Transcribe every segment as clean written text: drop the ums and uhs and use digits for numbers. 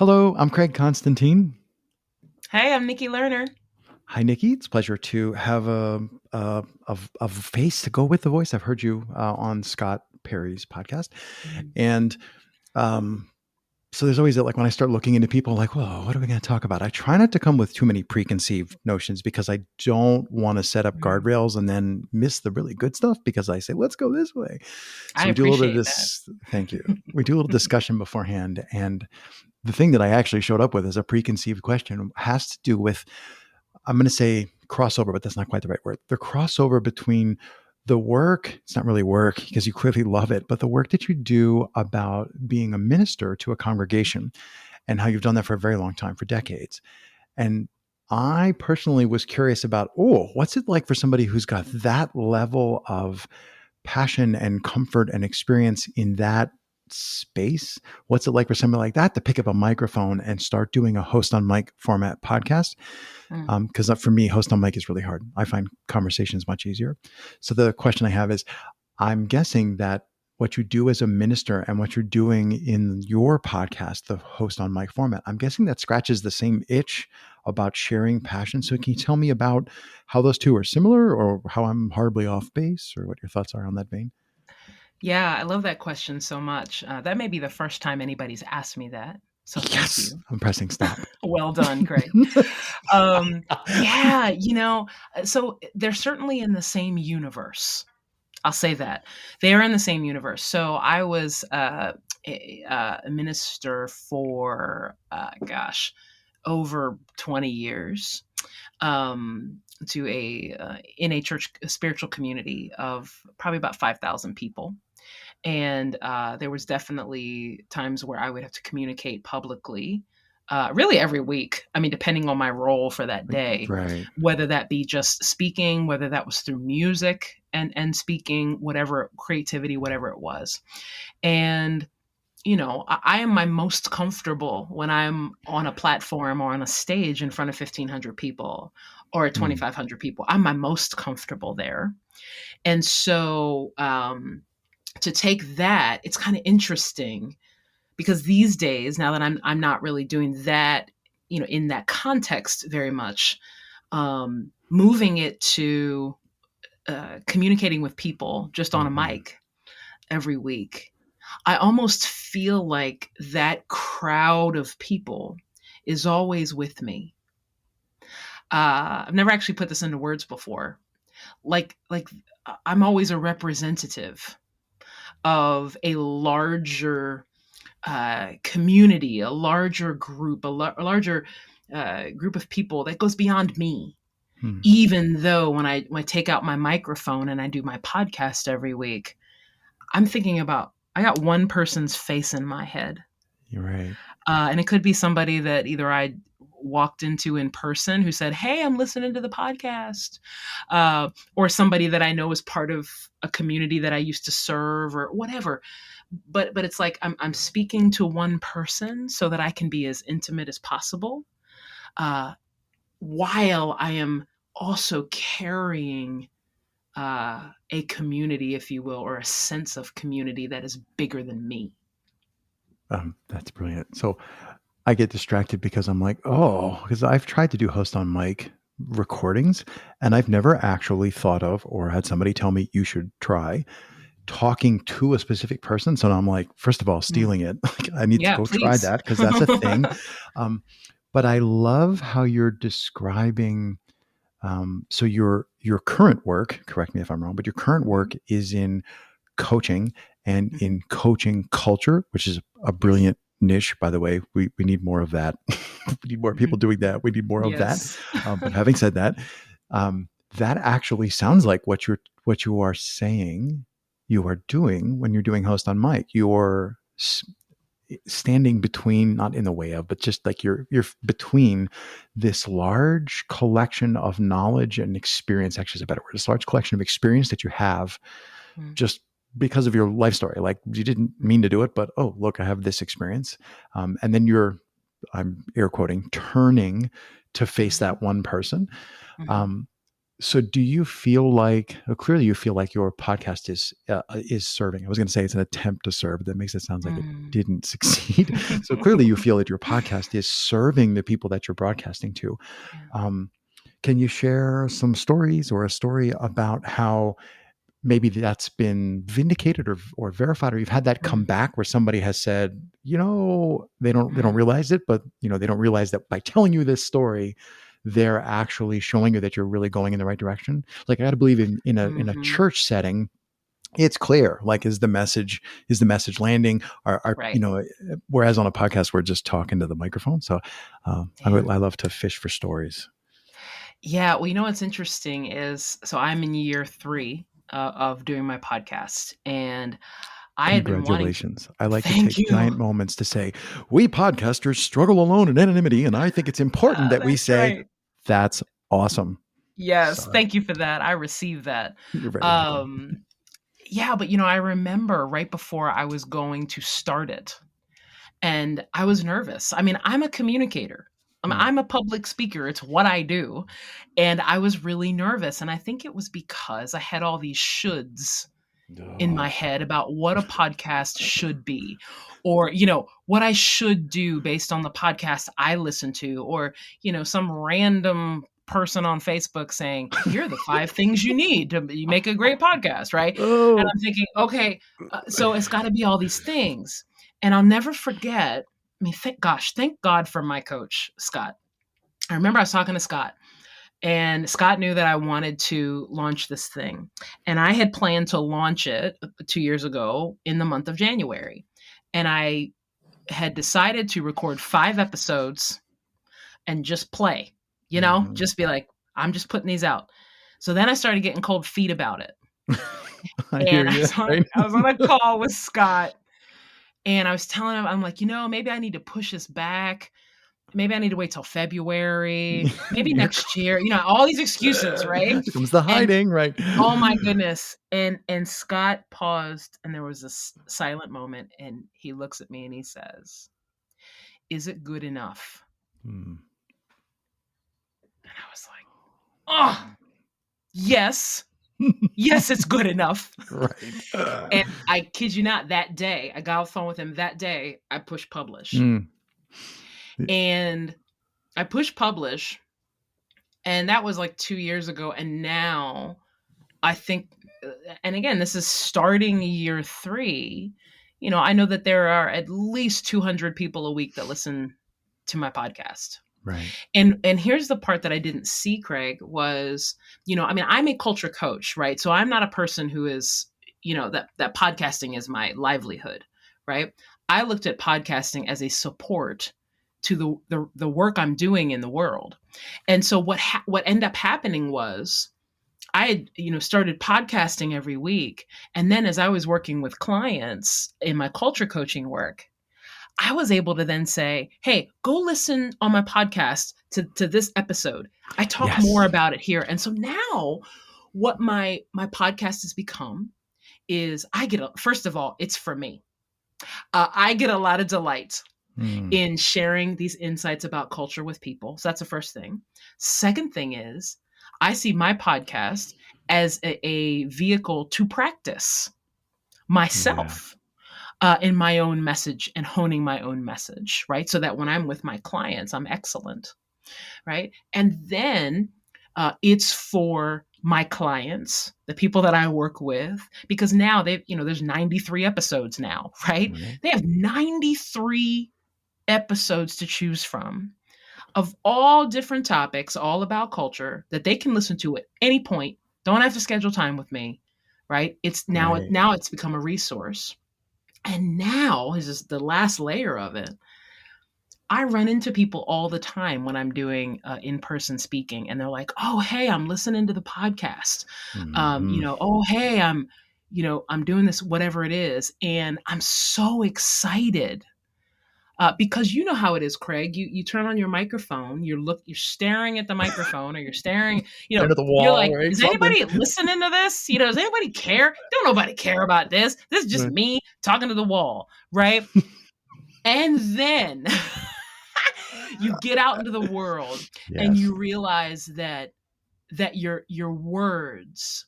Hello, I'm Craig Constantine. Hey, I'm Nikki Lerner. Hi, Nikki. It's a pleasure to have a face to go with the voice. I've heard you on Scott Perry's podcast, Mhm. and um, so there's always like when I start looking into people, like, whoa, what are we going to talk about? I try not to come with too many preconceived notions because I don't want to set up Mm. guardrails and then miss the really good stuff because I say, let's go this way. I So we do a little bit of appreciate that. this. Thank you. We do a little discussion beforehand, and the thing that I actually showed up with as a preconceived question has to do with, I'm going to say crossover, but that's not quite the right word. The crossover between the work, it's not really work because you clearly love it, but the work that you do about being a minister to a congregation and how you've done that for a very long time, for decades. And I personally was curious about, what's it like for somebody who's got that level of passion and comfort and experience in that space? What's it like for somebody like that to pick up a microphone and start doing a host on mic format podcast? Mm. Because for me, host on mic is really hard. I find conversations much easier. So the question I have is, I'm guessing that what you do as a minister and what you're doing in your podcast, the host on mic format, I'm guessing that scratches the same itch about sharing passion. So can you tell me about how those two are similar or how I'm horribly off base or what your thoughts are on that vein? Yeah, I love that question so much. That may be the first time anybody's asked me that. So thank Yes, you. I'm pressing stop. Well done, Craig. Yeah, so they're certainly in the same universe. I'll say that. They are in the same universe. So I was a minister for, over 20 years. To in a church, a spiritual community of probably about 5,000 people. And there was definitely times where I would have to communicate publicly, really every week. I mean, depending on my role for that day, Right. whether that be just speaking, whether that was through music and speaking, whatever creativity, whatever it was. And I am my most comfortable when I'm on a platform or on a stage in front of 1,500 people or Mm. 2,500 people. I'm my most comfortable there. And so to take that, it's kind of interesting because these days, now that I'm not really doing that, in that context very much, moving it to communicating with people just on a Mhm. mic every week. I almost feel like that crowd of people is always with me. I've never actually put this into words before. Like I'm always a representative of a larger community, a larger group, a larger group of people that goes beyond me. Mm. Even though when I take out my microphone and I do my podcast every week, I'm thinking about I got one person's face in my head. You're right. And it could be somebody that either I walked into in person who said, "Hey, I'm listening to the podcast," or somebody that I know is part of a community that I used to serve, or whatever. But it's like I'm speaking to one person so that I can be as intimate as possible, uh, while I am also carrying a community, if you will, or a sense of community that is bigger than me. That's brilliant. So I get distracted because I'm like, because I've tried to do host on mic recordings and I've never actually thought of or had somebody tell me you should try talking to a specific person. So now I'm like, first of all, Mm. stealing it. Like, I need to Yeah, go try please. that because that's a thing. Um, but I love how you're describing. So your current work, correct me if I'm wrong, but your current work is in coaching and Mhm. in coaching culture, which is a Yes. brilliant niche, by the way. We need more of that. We need more people Mhm. doing that. We need more of that. Yes. But having said that, that actually sounds like what you are saying you are doing when you're doing host on mic. You're standing between, not in the way of, but just like you're between this large collection of knowledge and experience. Actually, is a better word. This large collection of experience that you have Mm. just because of your life story. Like you didn't mean to do it, but oh, look, I have this experience. And then I'm air quoting, turning to face Mhm. that one person. Mhm. Um, So do you feel like, clearly you feel like your podcast is serving. I was going to say it's an attempt to serve, but that makes it sound like it Mm. didn't succeed. So clearly you feel that your podcast is serving the people that you're broadcasting to. Yeah. Um, can you share some stories or a story about how maybe that's been vindicated or verified, or you've had that come Mm, back where somebody has said, they don't mm, realize it, but they don't realize that by telling you this story, they're actually showing you that you're really going in the right direction. Like I got to believe in a mhm. church setting, it's clear. Like, is the message landing? Right. Whereas on a podcast, we're just talking to the microphone. So Yeah. I love to fish for stories. Yeah. Well, what's interesting is, so I'm in year 3 of doing my podcast, and I had been wanting to. Congratulations. I like to Thank take you. giant moments to say, we podcasters struggle alone in anonymity. And I think it's important that we That's say, right. that's awesome. Yes. So Thank you for that. I received that. you're very welcome. Um, yeah, but I remember right before I was going to start it, and I was nervous. I mean, I'm a communicator. Mm. I'm a public speaker. It's what I do. And I was really nervous. And I think it was because I had all these shoulds in my Oh. head about what a podcast should be, or what I should do based on the podcast I listen to, or some random person on Facebook saying, here are the 5 things you need to make a great podcast, right? And Oh. I'm thinking, okay, so it's got to be all these things. And I'll never forget, I mean, thank God for my coach, Scott. I remember I was talking to Scott, and Scott knew that I wanted to launch this thing. And I had planned to launch it 2 years ago in the month of January. And I had decided to record 5 episodes and just play, Mhm. just be like, I'm just putting these out. So then I started getting cold feet about it. I hear And you. Right? I was on a call with Scott, and I was telling him, I'm like, maybe I need to push this back. Maybe I need to wait till February, maybe Here next year, all these excuses, right? comes the And hiding, right? oh my goodness. And Scott paused, and there was this silent moment, and he looks at me and he says, "Is it good enough?" Hmm. And I was like, "Oh, yes. Yes, it's good enough." Right. And I kid you not, that day, I got off the phone with him that day, I pushed publish. Mm. And I pushed publish, and that was like 2 years ago, and now I think, and again, this is starting year 3. I know that there are at least 200 people a week that listen to my podcast. Right. And here's the part that I didn't see, Craig, was, I mean, I'm a culture coach, right? So I'm not a person who is, that podcasting is my livelihood, right? I looked at podcasting as a support to the work I'm doing in the world. And so what ended up happening was, I had, started podcasting every week. And then as I was working with clients in my culture coaching work, I was able to then say, hey, go listen on my podcast to this episode. I talk more Yes. about it here. And so now what my podcast has become is, first of all, it's for me. I get a lot of delight Mm. in sharing these insights about culture with people. So that's the first thing. Second thing is, I see my podcast as a vehicle to practice Yeah. myself in my own message and honing my own message, right? So that when I'm with my clients, I'm excellent, right? And then it's for my clients, the people that I work with, because now there's 93 episodes now, right? Right. They have 93 episodes to choose from of all different topics, all about culture, that they can listen to at any point. Don't have to schedule time with me, right? Right. Now it's become a resource. And now is just the last layer of it. I run into people all the time when I'm doing in-person speaking, and they're like, "Oh, hey, I'm listening to the podcast. Mhm. Oh, hey, I'm doing this, whatever it is," and I'm so excited because you know how it is, Craig. You turn on your microphone, you're staring at the microphone, or you're staring, Into the you're wall, like, right? is Something. anybody listening to this? Does anybody care? Don't nobody care about this. This is just Right. me talking to the wall, right? And then you get out into the world and Yes. you realize that that your words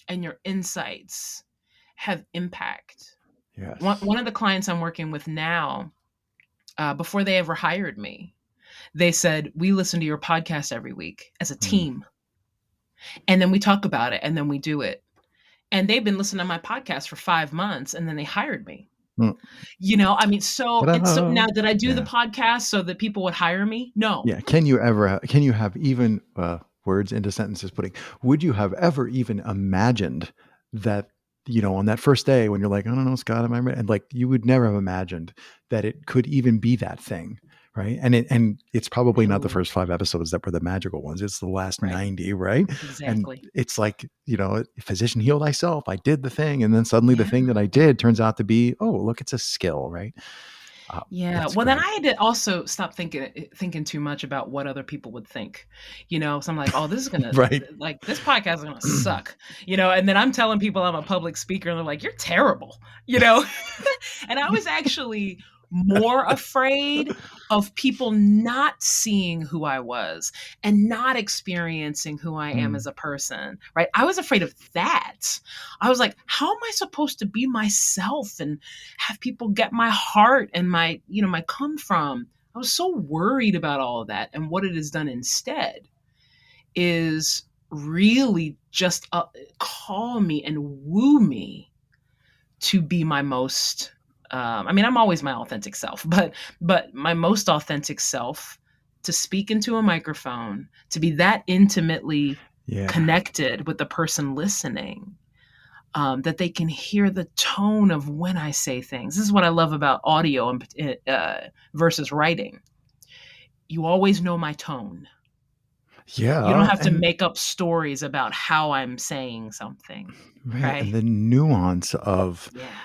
and your insights have impact. Yes. One of the clients I'm working with now, before they ever hired me, they said, we listen to your podcast every week as a Mm. team. And then we talk about it and then we do it. And they've been listening to my podcast for 5 months and then they hired me. Mm. I mean, so it's so Ta-da. now, did I do the Yeah. podcast so that people would hire me? No. Yeah. Can you have even words into sentences putting, would you have ever even imagined that, on that first day when you're like, I don't know, Scott, am I right? And like, you would never have imagined that it could even be that thing. Right. And it's probably not the No. first 5 episodes that were the magical ones. It's the last Right. 90. Right. And Exactly. it's like, physician heal thyself. I did the thing. And then suddenly the Yeah. thing that I did turns out to be, oh, look, it's a skill. Right. Yeah. That's Well, then great. I had to also stop thinking too much about what other people would think. So I'm like, oh, this is gonna Right. like this podcast is gonna suck. And then I'm telling people I'm a public speaker, and they're like, you're terrible. And I was actually more afraid of people not seeing who I was and not experiencing who I am Mm. as a person, right? I was afraid of that. I was like, how am I supposed to be myself and have people get my heart and my come from? I was so worried about all of that. And what it has done instead is really just call me and woo me to be my most I'm always my authentic self, but my most authentic self, to speak into a microphone, to be that intimately Yeah. connected with the person listening, that they can hear the tone of when I say things. This is what I love about audio versus writing. You always know my tone. You don't Yeah. have to And make up stories about how I'm saying something, right. And right? the nuance of, Yeah.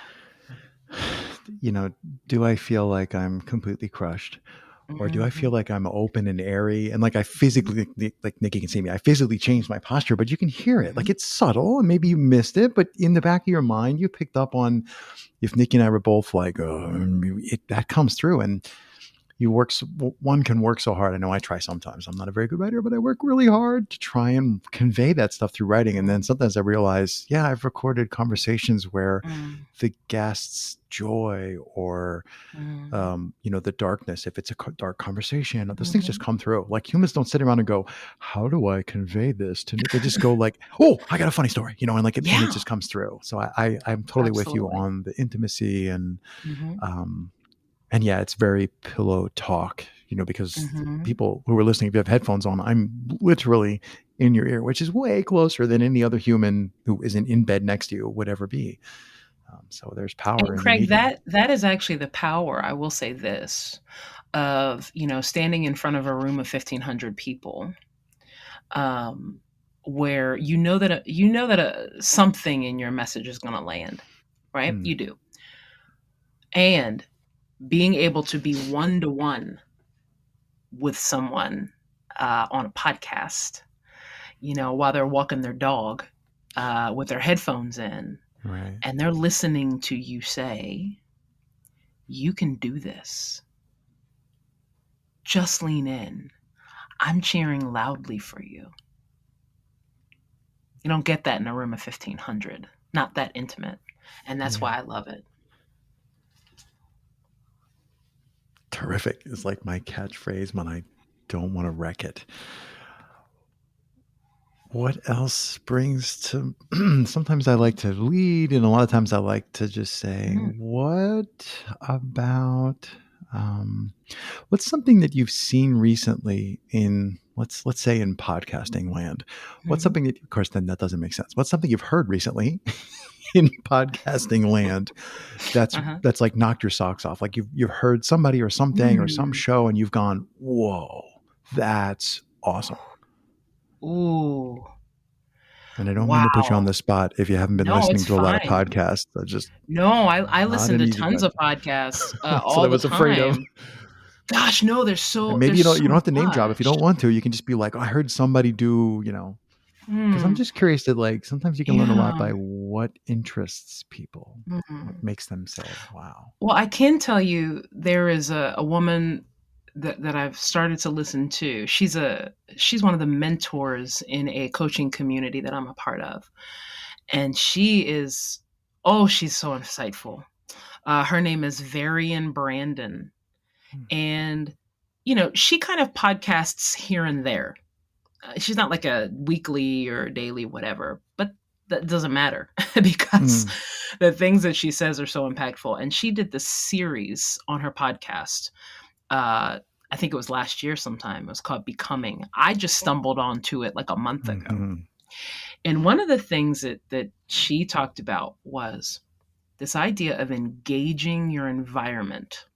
do I feel like I'm completely crushed? Or do I feel Mhm. like I'm open and airy? And like I physically, like Nikki can see me, I physically changed my posture, but you can hear it. Like Mhm. it's subtle and maybe you missed it, but in the back of your mind, you picked up on, if Nikki and I were both like, that comes through. And one can work so hard. I know I try sometimes. I'm not a very good writer, but I work really hard to try and convey that stuff through writing. And then sometimes I realize, yeah, I've recorded conversations where Mm, the guest's joy or mm, the darkness, if it's a dark conversation, those things just mhm. come through. Like humans don't sit around and go, how do I convey this to they just go like, oh, I got a funny story, and like and it Yeah, just comes through. So I'm totally with you absolutely. on the intimacy Mhm, um and yeah, it's very pillow talk, because mhm. people who are listening, if you have headphones on, I'm literally in your ear, which is way closer than any other human who isn't in bed next to you would ever be. So there's power And in the Craig, medium. that is actually the power, I will say this, of, standing in front of a room of 1,500 people, um, where something in your message is gonna land, right? Mm, You do. And being able to be one-to-one with someone, on a podcast, while they're walking their dog, with their headphones in, right. and they're listening to you say, you can do this. Just lean in. I'm cheering loudly for you. You don't get that in a room of 1,500, not that intimate. And that's Yeah. why I love it. Terrific is like my catchphrase when I don't want to wreck it. What else brings to sometimes I like to lead, and a lot of times I like to just say, Mm, what about um, what's something that you've seen recently in let's say in podcasting land? What's mhm, something that, of course, then that doesn't make sense. What's something you've heard recently in podcasting land that's uh-huh. that's like knocked your socks off? Like you've heard somebody or something or some Mm. show and you've gone, whoa, that's awesome. Ooh, And I don't mean to put you on wow. the spot if you haven't been No, listening it's to a lot of fine. podcasts. That's just No, I not listen an to easy tons of question. podcasts, That's what I all the was afraid of. time. Gosh, no, And maybe there's so you don't have to name drop if you much. don't want to. You can just be like, oh, I heard somebody do, because I'm Mm, just curious that like sometimes you can learn a lot yeah. by what interests people, what Mhm. makes them say, wow. Well, I can tell you there is a woman that I've started to listen to. She's one of the mentors in a coaching community that I'm a part of, and she's so insightful. Her name is Varian Brandon, and she kind of podcasts here and there. She's not like a weekly or daily whatever, but that doesn't matter because the things that she says are so impactful. And she did this series on her podcast. I think it was last year sometime. It was called Becoming. I just stumbled onto it like a month ago. Mm-hmm. And one of the things that she talked about was this idea of engaging your environment.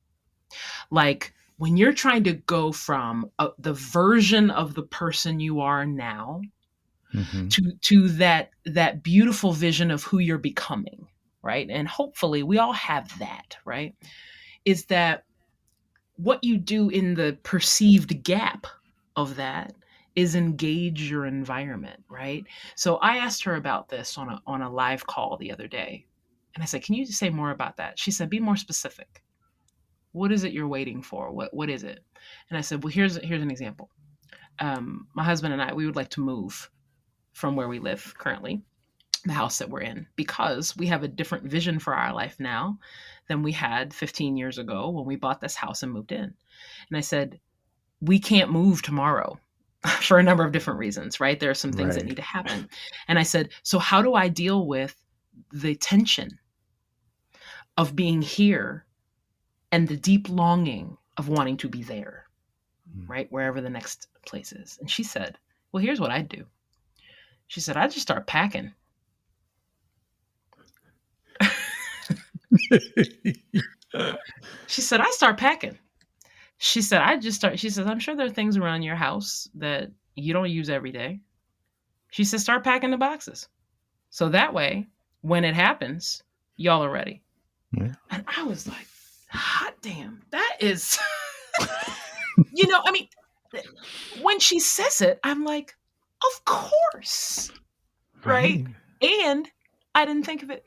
Like when you're trying to go from the version of the person you are now to that beautiful vision of who you're becoming, right? And hopefully we all have that, right? Is that what you do in the perceived gap of that is engage your environment, right? So I asked her about this on a live call the other day. And I said, "Can you just say more about that?" She said, "Be more specific. What is it you're waiting for? What is it?" And I said, "Well, here's an example. My husband and I, we would like to move from where we live currently, the house that we're in, because we have a different vision for our life now than we had 15 years ago when we bought this house and moved in." And I said, "We can't move tomorrow for a number of different reasons, right? There are some things that need to happen." And I said, "So how do I deal with the tension of being here and the deep longing of wanting to be there, right? Wherever the next place is?" And she said, "Well, here's what I'd do." She said, "I'd just start packing." She said, "I start packing." She said, she says, "I'm sure there are things around your house that you don't use every day." She says, "Start packing the boxes. So that way, when it happens, y'all are ready." Yeah. And I was like, hot damn, that is, I mean, when she says it, I'm like, of course. Right. And I didn't think of it,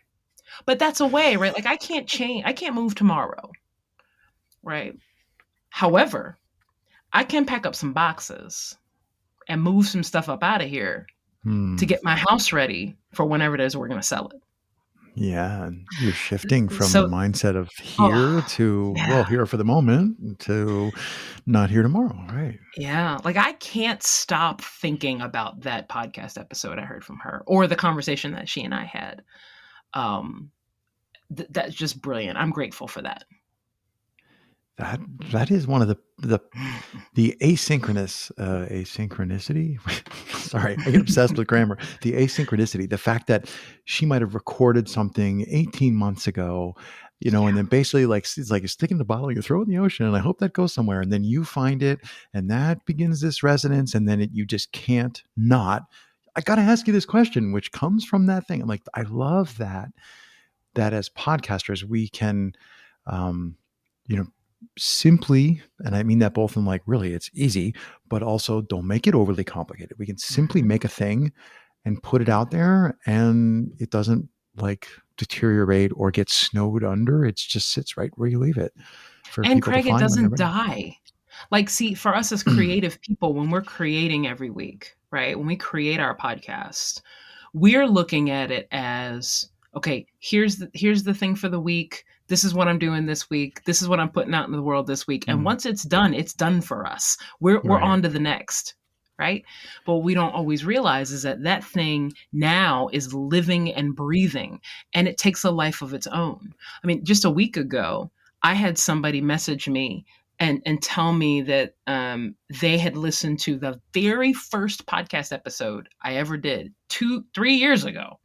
but that's a way, right? Like I can't move tomorrow. Right. However, I can pack up some boxes and move some stuff up out of here to get my house ready for whenever it is we're going to sell it. Yeah. And you're shifting from So- a mindset of here to, well, here for the moment to not here tomorrow. Right. Yeah. Like I can't stop thinking about that podcast episode I heard from her or the conversation that she and I had. That's just brilliant. I'm grateful for that. That is one of the asynchronicity. Sorry, I get obsessed with grammar. The asynchronicity, the fact that she might have recorded something 18 months ago, and then basically it's like you're sticking the bottle, you throw it in the ocean, and I hope that goes somewhere, and then you find it, and that begins this resonance, and then you just can't not. I got to ask you this question, which comes from that thing. I'm like, I love that as podcasters we can, simply, and I mean that both in like really it's easy, but also don't make it overly complicated. We can simply make a thing and put it out there, and it doesn't like deteriorate or get snowed under. It just sits right where you leave it for and people Craig, to find. It doesn't die. Like, see, for us as creative people, when we're creating every week, right? When we create our podcast, we're looking at it as, okay, here's the thing for the week. This is what I'm doing this week. This is what I'm putting out in the world this week. And once it's done for us. We're on to the next, right? But what we don't always realize is that thing now is living and breathing, and it takes a life of its own. I mean, just a week ago, I had somebody message me and tell me that they had listened to the very first podcast episode I ever did 3 years ago,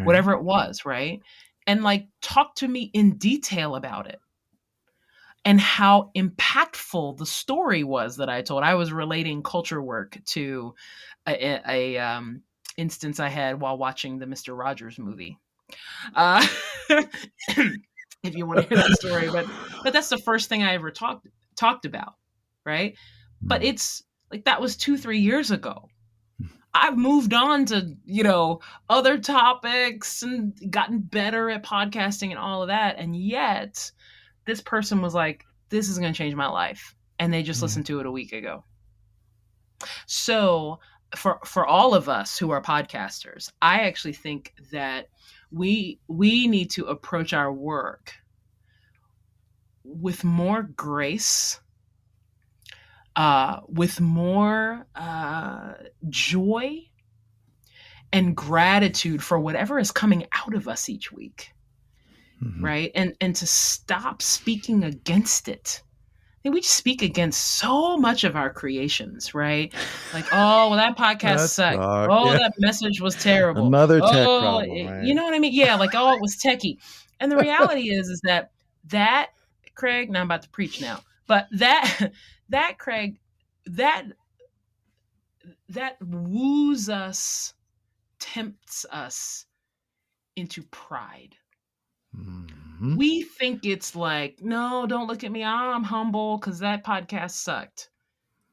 whatever it was, right? And like talk to me in detail about it and how impactful the story was that I told. I was relating culture work to a instance I had while watching the Mr. Rogers movie. If you want to hear that story, but that's the first thing I ever talked about, right? But it's like that was 2-3 years ago. I've moved on to, other topics and gotten better at podcasting and all of that. And yet this person was like, this is going to change my life. and they just listened to it a week ago. So for all of us who are podcasters, I actually think that we need to approach our work with more grace, with more joy and gratitude for whatever is coming out of us each week, right? And to stop speaking against it. We just speak against so much of our creations, right? Like, oh, well, that podcast sucked. Oh, Yeah. that message was terrible. Another tech Oh, problem, right? you know what I mean? Yeah, like, oh, it was techie. And the reality is that Craig, now I'm about to preach now, but that Craig, that woos us, tempts us into pride. We think it's like, no, don't look at me. I'm humble because that podcast sucked.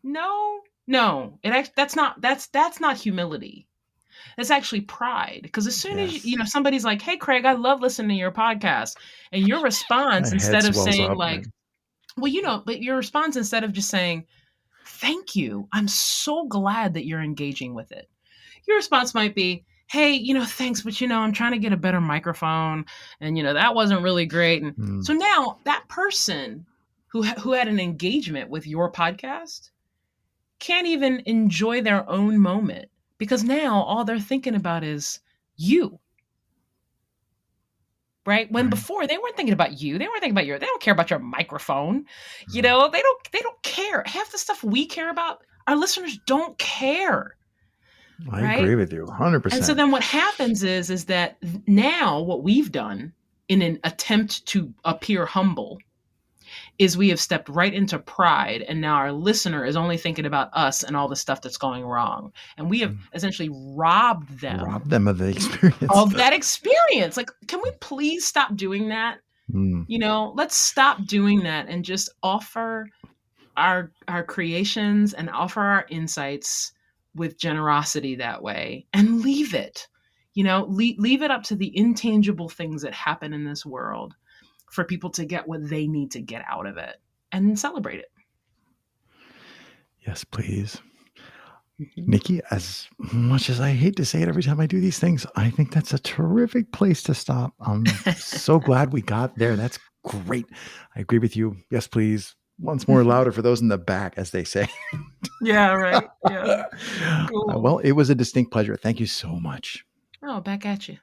No, that's not humility. That's actually pride. Because as soon as somebody's like, "Hey, Craig, I love listening to your podcast," and your response, My head instead of swells saying up, like, man. well, but your response, instead of just saying, "Thank you, I'm so glad that you're engaging with it," your response might be, "Hey, thanks, but I'm trying to get a better microphone, and that wasn't really great." And so now that person who had an engagement with your podcast can't even enjoy their own moment, because now all they're thinking about is you. Right? When before they weren't thinking about you. They weren't thinking about they don't care about your microphone. They don't care. Half the stuff we care about, our listeners don't care. I Right? agree with you 100%. And so then what happens is that now what we've done in an attempt to appear humble is we have stepped right into pride, and now our listener is only thinking about us and all the stuff that's going wrong. And we have essentially robbed them of the experience. Of that experience. Like, can we please stop doing that? Let's stop doing that and just offer our creations and offer our insights with generosity that way, and leave it. Leave it up to the intangible things that happen in this world for people to get what they need to get out of it, and celebrate it. Yes, please. Nikki, as much as I hate to say it every time I do these things, I think that's a terrific place to stop. I'm so glad we got there. That's great. I agree with you. Yes, please. Once more louder for those in the back, as they say. Yeah, right. Yeah. Cool. Well, it was a distinct pleasure. Thank you so much. Oh, back at you.